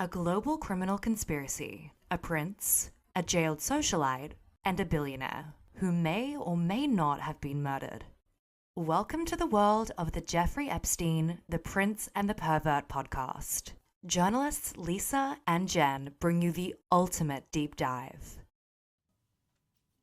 A global criminal conspiracy, a prince, a jailed socialite, and a billionaire who may or may not have been murdered. Welcome to the world of the Jeffrey Epstein, the Prince and the Pervert podcast. Journalists Lisa and Jen bring you the ultimate deep dive.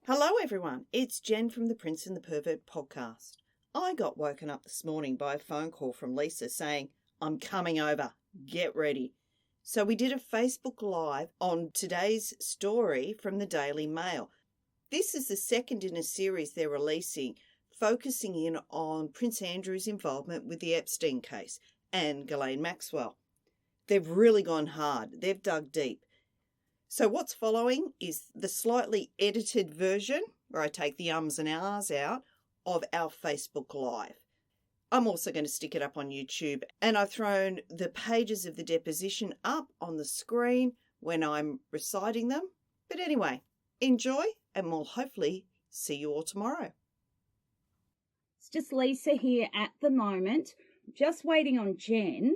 Hello everyone, it's Jen from the Prince and the Pervert podcast. I got woken up this morning by a phone call from Lisa saying, I'm coming over, get ready. So we did a Facebook Live on today's story from the Daily Mail. This is the second in a series they're releasing, focusing in on Prince Andrew's involvement with the Epstein case and Ghislaine Maxwell. They've really gone hard, they've dug deep. So what's following is the slightly edited version, where I take the ums and ahs out, of our Facebook Live. I'm also going to stick it up on YouTube, and I've thrown the pages of the deposition up on the screen when I'm reciting them. But anyway, enjoy, and we'll hopefully see you all tomorrow. It's just Lisa here at the moment, just waiting on Jen.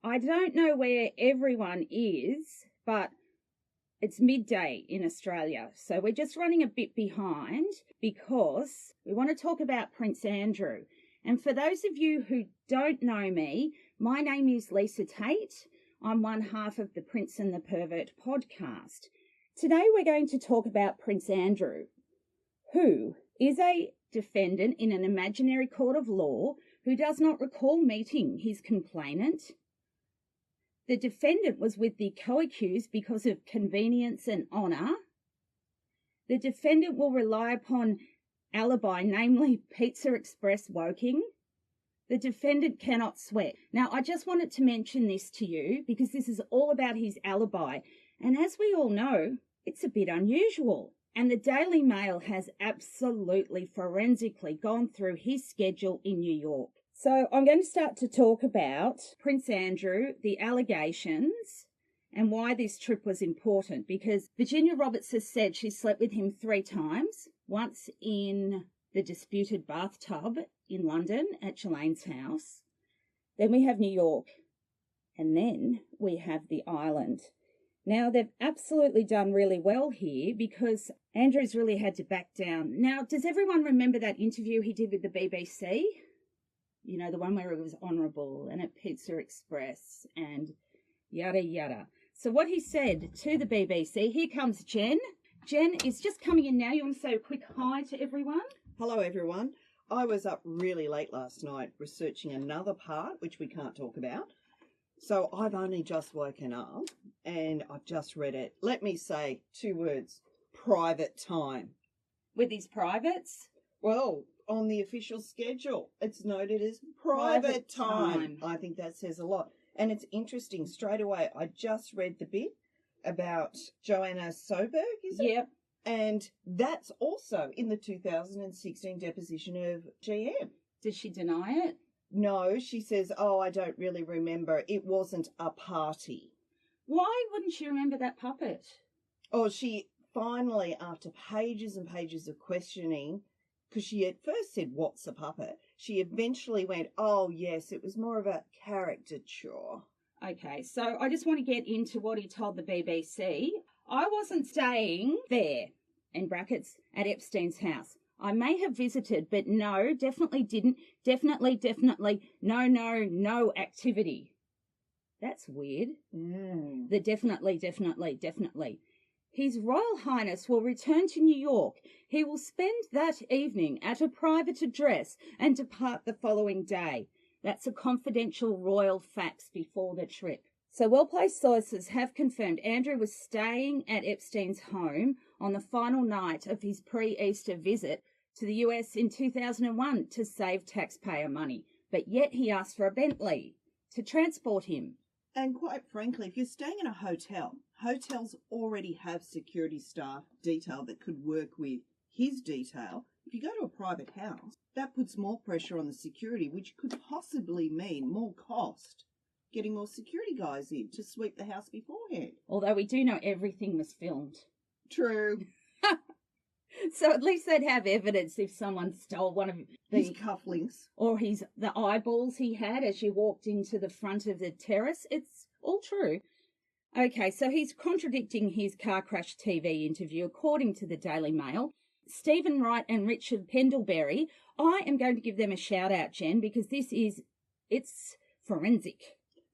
I don't know where everyone is, but it's midday in Australia, so we're just running a bit behind because we want to talk about Prince Andrew. And for those of you who don't know me, my name is Lisa Tate. I'm one half of the Prince and the Pervert podcast. Today we're going to talk about Prince Andrew, who is a defendant in an imaginary court of law who does not recall meeting his complainant. The defendant was with the co-accused because of convenience and honour. The defendant will rely upon alibi, namely Pizza Express Woking. The defendant cannot sweat. Now, I just wanted to mention this to you because this is all about his alibi. And as we all know, it's a bit unusual. And the Daily Mail has absolutely forensically gone through his schedule in New York. So I'm going to start to talk about Prince Andrew, the allegations, and why this trip was important. Because Virginia Roberts has said she slept with him 3 times. Once in the disputed bathtub in London at Ghislaine's house. Then we have New York. And then we have the island. Now, they've absolutely done really well here because Andrew's really had to back down. Now, does everyone remember that interview he did with the BBC? You know, the one where it was honourable and at Pizza Express and yada yada. So what he said to the BBC, here comes Jen. Jen is just coming in now. You want to say a quick hi to everyone? Hello everyone. I was up really late last night researching another part, which we can't talk about. So I've only just woken up and I've just read it. Let me say 2 words, private time. With his privates? Well, on the official schedule, it's noted as private time. I think that says a lot. And it's interesting, straight away, I just read the bit about Joanna Soberg, is it? Yep. And that's also in the 2016 deposition of GM. Did she deny it? No, she says, I don't really remember. It wasn't a party. Why wouldn't she remember that puppet? She finally, after pages and pages of questioning, because she at first said, what's a puppet? She eventually went, yes, it was more of a caricature. Okay, so I just want to get into what he told the BBC. I wasn't staying there, in brackets, at Epstein's house. I may have visited, but no, definitely didn't. Definitely, no activity. That's weird. The definitely. His Royal Highness will return to New York. He will spend that evening at a private address and depart the following day. That's a confidential royal fax before the trip. So well-placed sources have confirmed Andrew was staying at Epstein's home on the final night of his pre-Easter visit to the US in 2001 to save taxpayer money. But yet he asked for a Bentley to transport him. And quite frankly, if you're staying in a hotel, hotels already have security staff detail that could work with his detail. If you go to a private house, that puts more pressure on the security, which could possibly mean more cost, getting more security guys in to sweep the house beforehand. Although we do know everything was filmed. True. So at least they'd have evidence if someone stole one of His the cufflinks. or the eyeballs he had as you walked into the front of the terrace. It's all true. Okay, so he's contradicting his car crash TV interview according to the Daily Mail. Stephen Wright and Richard Pendlebury, I am going to give them a shout out, Jen, because it's forensic.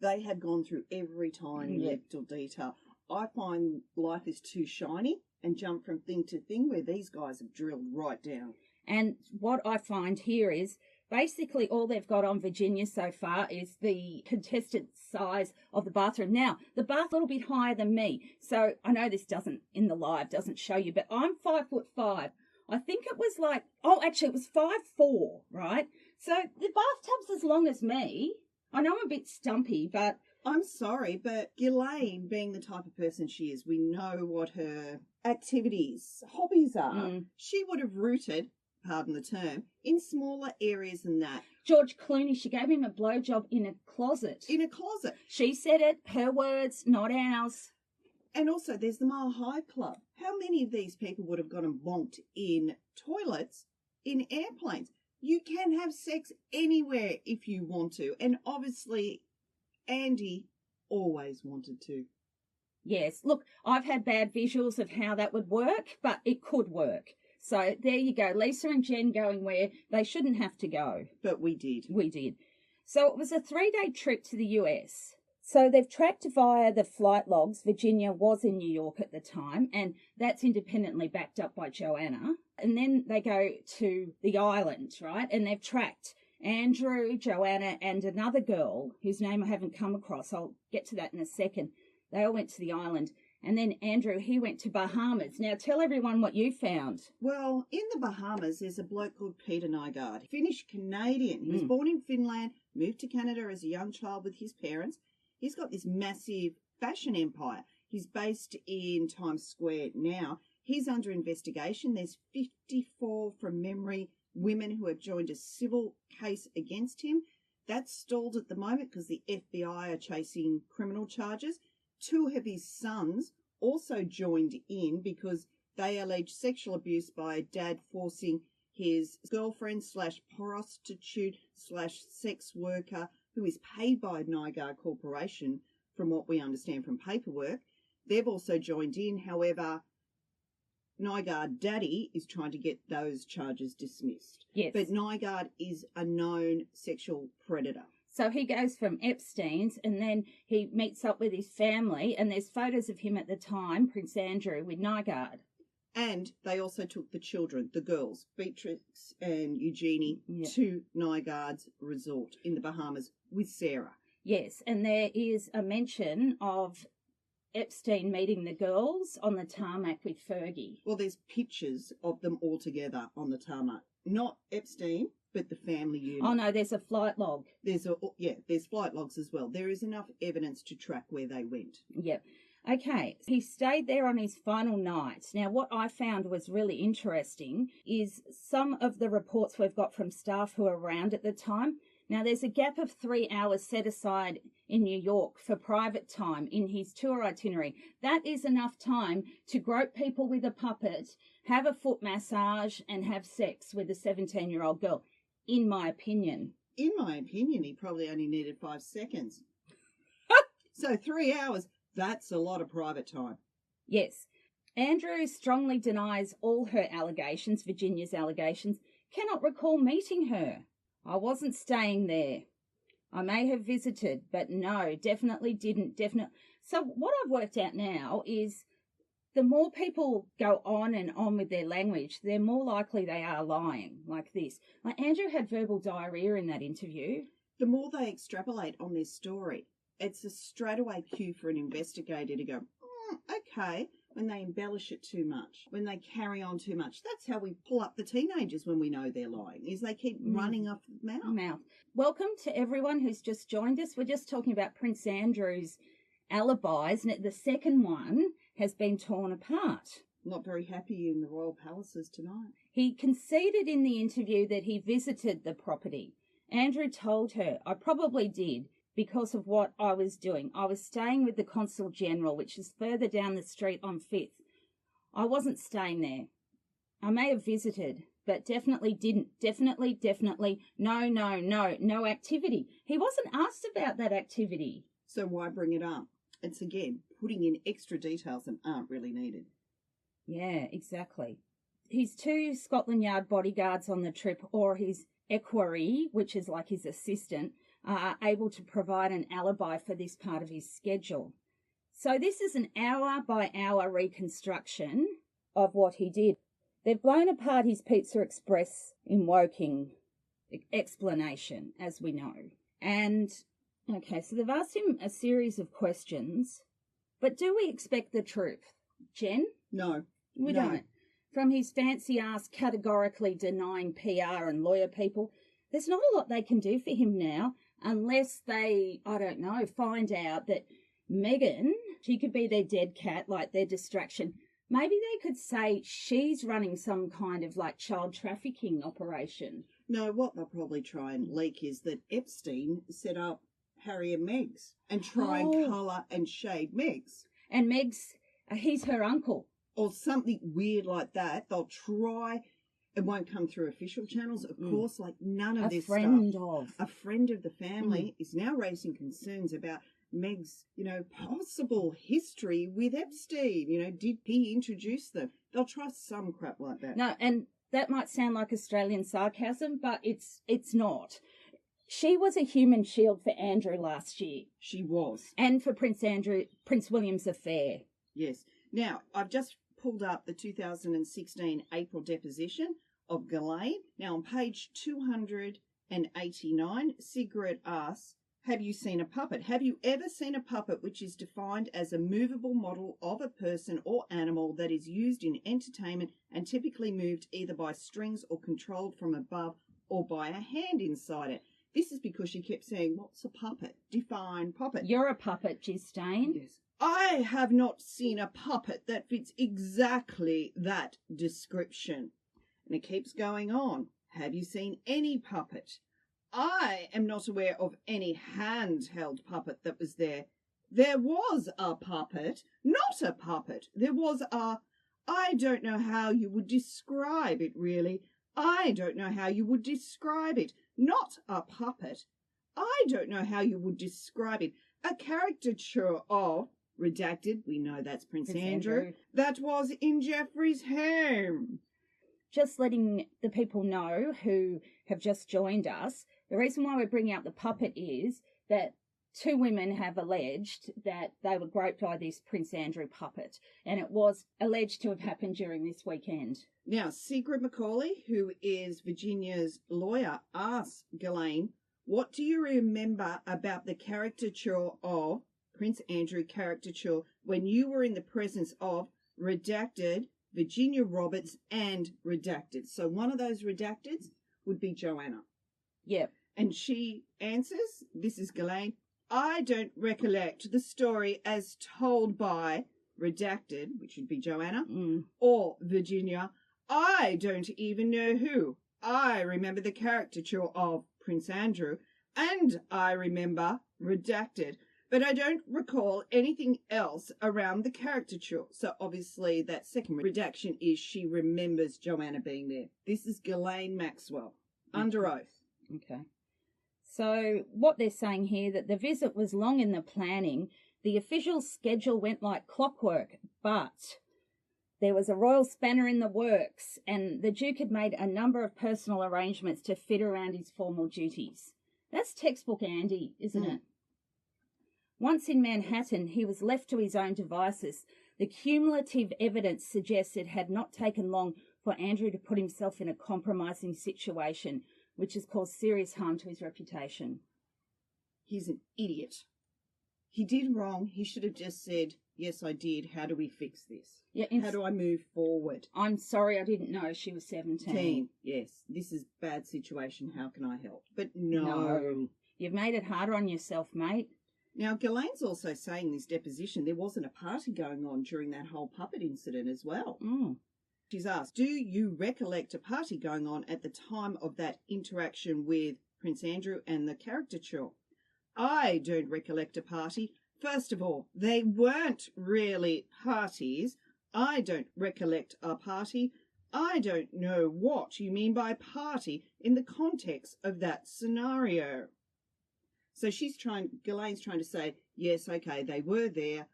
They have gone through every tiny little detail. I find life is too shiny and jump from thing to thing, where these guys have drilled right down. And what I find here is basically all they've got on Virginia so far is the contested size of the bathroom. Now, the bath a little bit higher than me, so I know this doesn't show you, but I'm 5'5". I think it was it was 5'4", right? So the bathtub's as long as me. I know I'm a bit stumpy, but I'm sorry, but Ghislaine, being the type of person she is, we know what her activities, hobbies are. She would have rooted, pardon the term, in smaller areas than that. George Clooney, she gave him a blowjob in a closet. In a closet. She said it, her words, not ours. And also, there's the Mile High Club. How many of these people would have gotten bonked in toilets, in airplanes? You can have sex anywhere if you want to. And obviously, Andy always wanted to. Yes. Look, I've had bad visuals of how that would work, but it could work. So there you go. Lisa and Jen going where they shouldn't have to go. But we did. We did. So it was a 3-day trip to the US. So they've tracked via the flight logs. Virginia was in New York at the time, and that's independently backed up by Joanna. And then they go to the island, right? And they've tracked Andrew, Joanna, and another girl whose name I haven't come across. I'll get to that in a second. They all went to the island. And then Andrew, he went to Bahamas. Now tell everyone what you found. Well, in the Bahamas, there's a bloke called Peter Nygaard, Finnish-Canadian. He was born in Finland, moved to Canada as a young child with his parents. He's got this massive fashion empire. He's based in Times Square now. He's under investigation. There's 54, from memory, women who have joined a civil case against him. That's stalled at the moment because the FBI are chasing criminal charges. 2 of his sons also joined in because they allege sexual abuse by a dad forcing his girlfriend / prostitute / sex worker, who is paid by Nygaard Corporation, from what we understand from paperwork. They've also joined in. However, Nygaard Daddy is trying to get those charges dismissed. Yes. But Nygaard is a known sexual predator. So he goes from Epstein's and then he meets up with his family, and there's photos of him at the time, Prince Andrew, with Nygaard. And they also took the children, the girls, Beatrix and Eugenie, to Nygaard's resort in the Bahamas with Sarah. Yes, and there is a mention of Epstein meeting the girls on the tarmac with Fergie. Well, there's pictures of them all together on the tarmac. Not Epstein, but the family unit. Oh, no, there's a flight log. There's flight logs as well. There is enough evidence to track where they went. Yep. Okay, he stayed there on his final night. Now, what I found was really interesting is some of the reports we've got from staff who were around at the time. Now, there's a gap of 3 hours set aside in New York for private time in his tour itinerary. That is enough time to grope people with a puppet, have a foot massage, and have sex with a 17-year-old girl, in my opinion. In my opinion, he probably only needed 5 seconds. So 3 hours, that's a lot of private time. Yes. Andrew strongly denies all her allegations, Virginia's allegations, cannot recall meeting her. I wasn't staying there. I may have visited, but no, definitely didn't. So what I've worked out now is the more people go on and on with their language, the more likely they are lying like this. Like Andrew had verbal diarrhea in that interview. The more they extrapolate on this story, it's a straightaway cue for an investigator to go, okay, when they embellish it too much, when they carry on too much. That's how we pull up the teenagers when we know they're lying, is they keep running off the mouth. Welcome to everyone who's just joined us. We're just talking about Prince Andrew's alibis, and the second one has been torn apart. Not very happy in the royal palaces tonight. He conceded in the interview that he visited the property. Andrew told her, I probably did, because of what I was doing. I was staying with the Consul General, which is further down the street on 5th. I wasn't staying there. I may have visited, but definitely didn't. Definitely, no activity. He wasn't asked about that activity. So why bring it up? It's, again, putting in extra details that aren't really needed. Yeah, exactly. His 2 Scotland Yard bodyguards on the trip, or his equerry, which is like his assistant, are able to provide an alibi for this part of his schedule. So this is an hour-by-hour reconstruction of what he did. They've blown apart his Pizza Express in Woking explanation, as we know. And, okay, so they've asked him a series of questions, but do we expect the truth? Jen? No. We don't. From his fancy ass categorically denying PR and lawyer people, there's not a lot they can do for him now unless they, I don't know, find out that Megan, she could be their dead cat, like their distraction. Maybe they could say she's running some kind of like child trafficking operation. No, what they'll probably try and leak is that Epstein set up Harry and Meg's and try and colour and shade Meg's. And Meg's, he's her uncle. Or something weird like that. They'll try. It won't come through official channels, of course, like none of this stuff. A friend of the family is now raising concerns about Meg's, possible history with Epstein. Did he introduce them? They'll try some crap like that. No, and that might sound like Australian sarcasm, but it's not. She was a human shield for Andrew last year. She was. And for Prince William's affair. Yes. Now, I've just pulled up the 2016 April deposition of Ghislaine. Now, on page 289, Sigrid asks, have you seen a puppet? Have you ever seen a puppet which is defined as a movable model of a person or animal that is used in entertainment and typically moved either by strings or controlled from above or by a hand inside it? This is because she kept saying, what's a puppet? Define puppet. You're a puppet, Ghislaine. Yes. I have not seen a puppet that fits exactly that description. And it keeps going on. Have you seen any puppet? I am not aware of any handheld puppet that was there. There was a puppet, not a puppet. There was I don't know how you would describe it, really. I don't know how you would describe it. Not a puppet. I don't know how you would describe it. A caricature of, redacted, we know that's Prince Andrew, that was in Jeffrey's home. Just letting the people know who have just joined us, the reason why we're bringing up the puppet is that 2 women have alleged that they were groped by this Prince Andrew puppet, and it was alleged to have happened during this weekend. Now, Sigrid Macaulay, who is Virginia's lawyer, asks Ghislaine, what do you remember about the caricature of Prince Andrew caricature when you were in the presence of redacted, Virginia Roberts, and redacted? So one of those redacteds would be Joanna. Yep. And she answers, this is Ghislaine, I don't recollect the story as told by redacted, which would be Joanna, or Virginia. I don't even know who. I remember the caricature of Prince Andrew, and I remember redacted, but I don't recall anything else around the caricature. So obviously that second redaction is she remembers Joanna being there. This is Ghislaine Maxwell, under oath. Okay. So what they're saying here, that the visit was long in the planning, the official schedule went like clockwork, but there was a royal spanner in the works, and the Duke had made a number of personal arrangements to fit around his formal duties. That's textbook Andy, isn't it? Once in Manhattan, he was left to his own devices. The cumulative evidence suggests it had not taken long for Andrew to put himself in a compromising situation, which has caused serious harm to his reputation. He's an idiot. He did wrong. He should have just said, yes, I did. How do we fix this? Yeah, how do I move forward? I'm sorry, I didn't know she was 17. Yes, this is a bad situation. How can I help? But no. You've made it harder on yourself, mate. Now, Ghislaine's also saying in this deposition there wasn't a party going on during that whole puppet incident as well. She's asked, do you recollect a party going on at the time of that interaction with Prince Andrew and the caricature? I don't recollect a party. First of all, they weren't really parties. I don't recollect a party. I don't know what you mean by party in the context of that scenario. So Ghislaine's trying to say, yes, okay, they were there.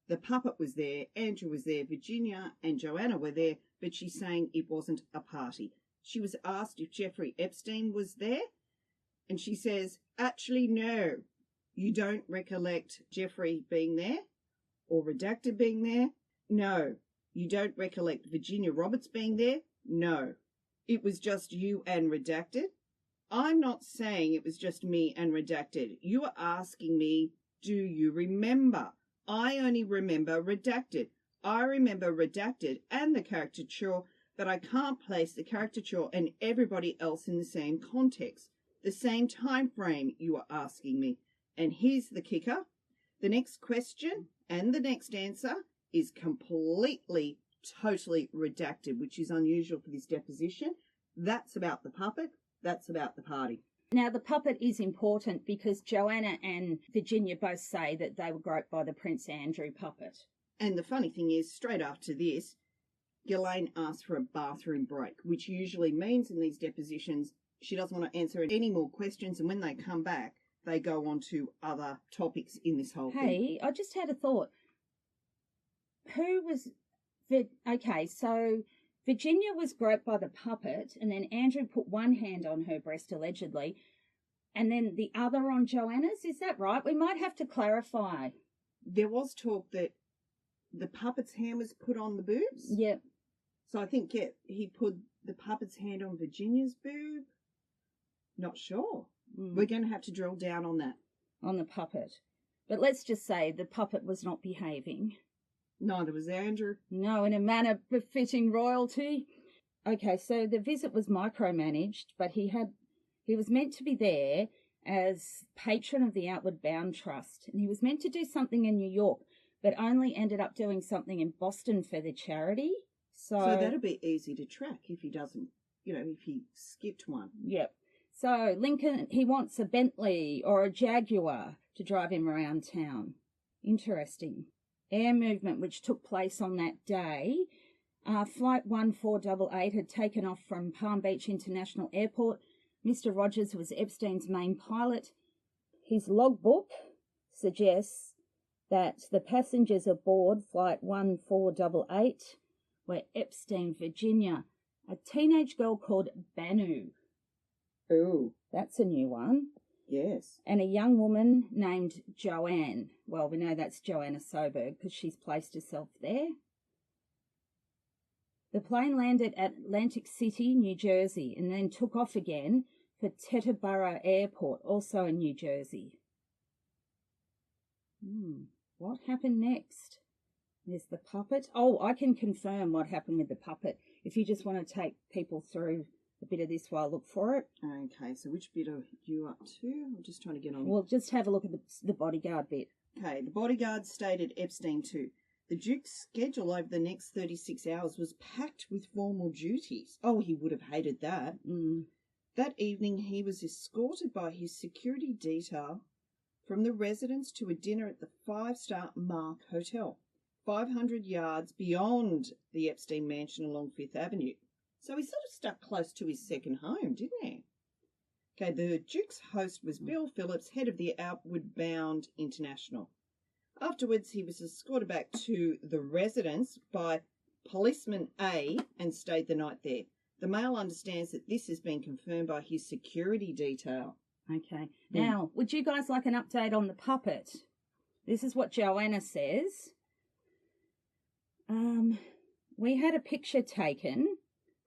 The puppet was there, Andrew was there, Virginia and Joanna were there, but she's saying it wasn't a party. She was asked if Jeffrey Epstein was there, and she says, actually, no, you don't recollect Jeffrey being there or Redacted being there? No. You don't recollect Virginia Roberts being there? No. It was just you and Redacted? I'm not saying it was just me and Redacted. You are asking me, do you remember? I only remember Redacted. I remember Redacted and the caricature, but I can't place the caricature and everybody else in the same context, the same time frame you are asking me. And here's the kicker. The next question and the next answer is completely, totally redacted, which is unusual for this deposition. That's about the puppet. That's about the party. Now, the puppet is important because Joanna and Virginia both say that they were groped by the Prince Andrew puppet. And the funny thing is, straight after this, Ghislaine asks for a bathroom break, which usually means in these depositions she doesn't want to answer any more questions, and when they come back, they go on to other topics in this whole thing. Hey, I just had a thought. Who was... Okay, so Virginia was groped by the puppet, and then Andrew put one hand on her breast, allegedly, and then the other on Joanna's. Is that right? We might have to clarify. There was talk that the puppet's hand was put on the boobs. Yep. So I think, he put the puppet's hand on Virginia's boob. Not sure. We're going to have to drill down on that. On the puppet. But let's just say the puppet was not behaving. Neither was Andrew. No, in a manner befitting royalty. Okay, so the visit was micromanaged, but he was meant to be there as patron of the Outward Bound Trust, and he was meant to do something in New York, but only ended up doing something in Boston for the charity. So that'll be easy to track if he doesn't, if he skipped one. Yep. So Lincoln, he wants a Bentley or a Jaguar to drive him around town. Interesting. Air movement which took place on that day. Flight 1488 had taken off from Palm Beach International Airport. Mr. Rogers was Epstein's main pilot. His logbook suggests that the passengers aboard Flight 1488 were Epstein, Virginia, a teenage girl called Banu. Ooh. That's a new one. Yes. And a young woman named Joanne. Well, we know that's Joanna Soberg because she's placed herself there. The plane landed at Atlantic City, New Jersey, and then took off again for Teterboro Airport, also in New Jersey. What happened next? There's the puppet. Oh, I can confirm what happened with the puppet if you just want to take people through a bit of this while I look for it. Okay, so which bit are you up to? I'm just trying to get on. Well, just have a look at the bodyguard bit. Okay, the bodyguard stated Epstein too. The Duke's schedule over the next 36 hours was packed with formal duties. Oh, he would have hated that. That evening, he was escorted by his security detail from the residence to a dinner at the 5-star Mark Hotel, 500 yards beyond the Epstein mansion along Fifth Avenue. So he sort of stuck close to his second home, didn't he? Okay, the Duke's host was Bill Phillips, head of the Outward Bound International. Afterwards, he was escorted back to the residence by Policeman A and stayed the night there. The Mail understands that this has been confirmed by his security detail. Okay. Now, would you guys like an update on the puppet? This is what Joanna says. We had a picture taken.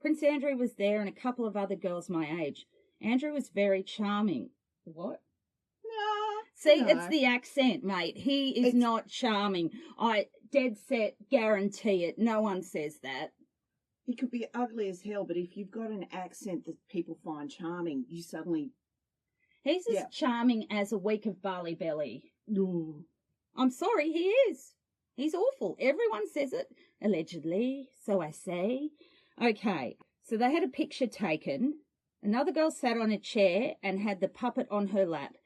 Prince Andrew was there and a couple of other girls my age. Andrew was very charming. What? No. See, it's the accent, mate. It's not charming. I dead set guarantee it. No one says that. He could be ugly as hell, but if you've got an accent that people find charming, you suddenly... He's as charming as a week of barley belly. Ooh. I'm sorry, he is. He's awful. Everyone says it. Allegedly, so I say. Okay, so they had a picture taken. Another girl sat on a chair and had the puppet on her lap.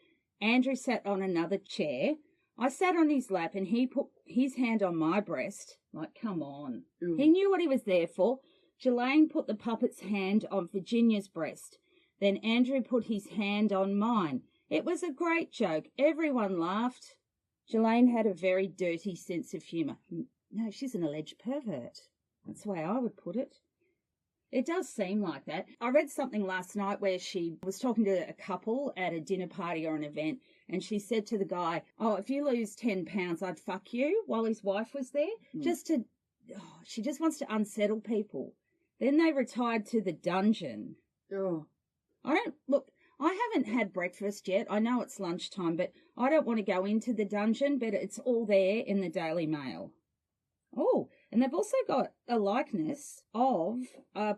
Andrew sat on another chair. I sat on his lap and he put his hand on my breast. Like, come on. He knew what he was there for. Ghislaine put the puppet's hand on Virginia's breast. Then Andrew put his hand on mine. It was a great joke. Everyone laughed. Ghislaine had a very dirty sense of humour. No, she's an alleged pervert. That's the way I would put it. It does seem like that. I read something last night where she was talking to a couple at a dinner party or an event, and she said to the guy, "Oh, if you lose 10 pounds, I'd fuck you," while his wife was there. She just wants to unsettle people. Then they retired to the dungeon. Oh. I haven't had breakfast yet. I know it's lunchtime, but I don't want to go into the dungeon, but it's all there in the Daily Mail. Oh, and they've also got a likeness of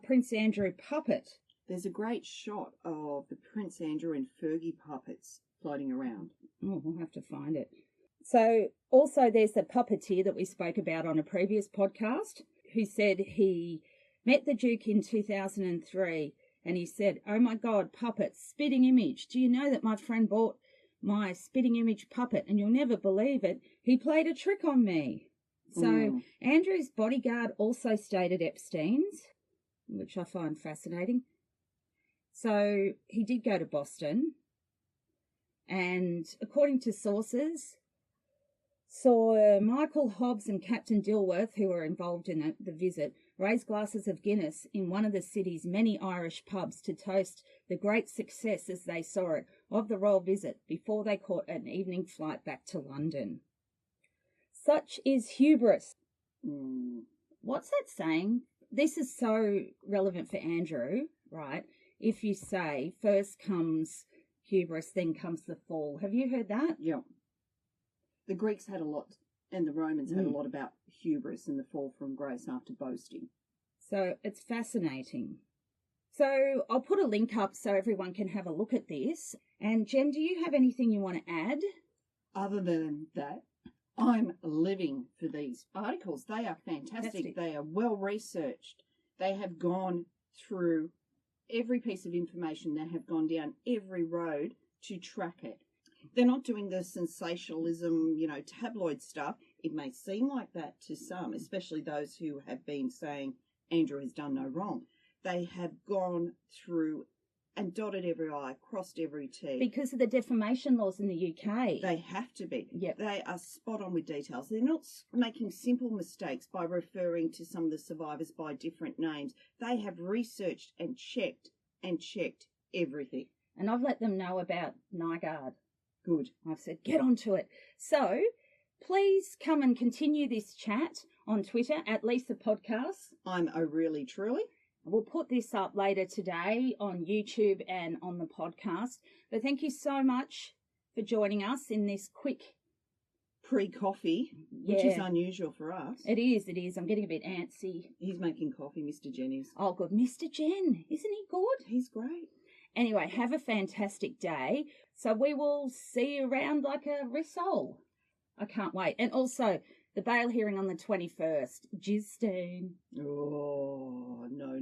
Prince Andrew puppet. There's a great shot of the Prince Andrew and Fergie puppets floating around. Oh, we'll have to find it. So also there's the puppeteer that we spoke about on a previous podcast who said he met the Duke in 2003 and he said, "Oh my God, puppets, spitting image. Do you know that my friend bought my spitting image puppet and you'll never believe it? He played a trick on me." So Andrew's bodyguard also stayed at Epstein's, which I find fascinating. So he did go to Boston and, according to sources, saw Michael Hobbs and Captain Dilworth, who were involved in the visit, raise glasses of Guinness in one of the city's many Irish pubs to toast the great success, as they saw it, of the royal visit before they caught an evening flight back to London. Such is hubris. What's that saying? This is so relevant for Andrew, right? If you say, first comes hubris, then comes the fall. Have you heard that? Yeah. The Greeks had a lot, and the Romans had a lot about hubris and the fall from grace after boasting. So it's fascinating. So I'll put a link up so everyone can have a look at this. And Jen, do you have anything you want to add? Other than that, I'm living for these articles. They are fantastic. They are well researched. They have gone through every piece of information. They have gone down every road to track it. They're not doing the sensationalism, tabloid stuff. It may seem like that to some, especially those who have been saying Andrew has done no wrong. They have gone through and dotted every I, crossed every T. Because of the defamation laws in the UK. They have to be. Yep. They are spot on with details. They're not making simple mistakes by referring to some of the survivors by different names. They have researched and checked everything. And I've let them know about Nygaard. Good. I've said, get onto it. So please come and continue this chat on Twitter at Lisa Podcasts. I'm O'Reilly Truly. We'll put this up later today on YouTube and on the podcast. But thank you so much for joining us in this quick pre-coffee, which is unusual for us. It is. I'm getting a bit antsy. He's making coffee, Mr. Jenny's. Oh, good. Mr. Jen, isn't he good? He's great. Anyway, have a fantastic day. So we will see you around like a rissole. I can't wait. And also, the bail hearing on the 21st. Ghislaine. Oh, no.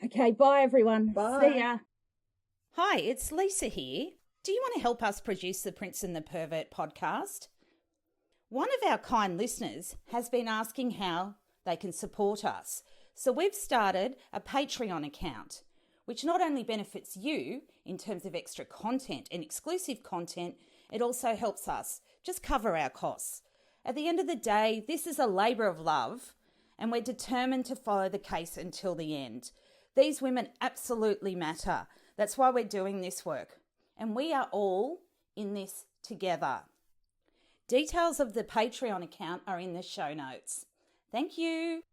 Okay, bye everyone. Bye. See ya. Hi, it's Lisa here. Do you want to help us produce the Prince and the Pervert podcast? One of our kind listeners has been asking how they can support us. So we've started a Patreon account, which not only benefits you in terms of extra content and exclusive content, it also helps us just cover our costs. At the end of the day, this is a labour of love, and we're determined to follow the case until the end. These women absolutely matter. That's why we're doing this work. And we are all in this together. Details of the Patreon account are in the show notes. Thank you.